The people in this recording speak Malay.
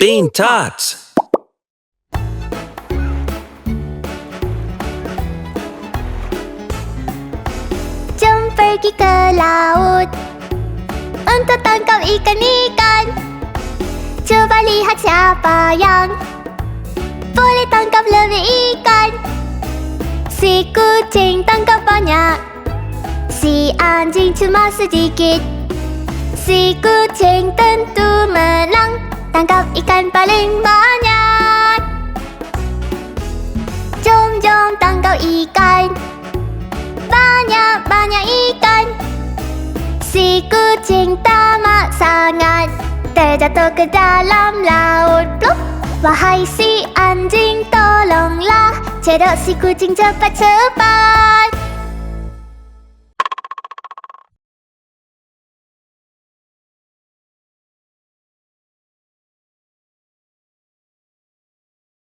Bean Tots. Jom pergi ke laut untuk tangkap ikan-ikan. Cuba lihat siapa yang boleh tangkap lebih ikan. Si kucing tangkap banyak, si anjing cuma sedikit. Si kucing tentu menang, tangkap ikan paling banyak. Jom tangkap ikan, banyak-banyak ikan. Si kucing tamak sangat, terjatuh ke dalam laut. Plop! Wahai si anjing, tolonglah, cedok si kucing cepat-cepat.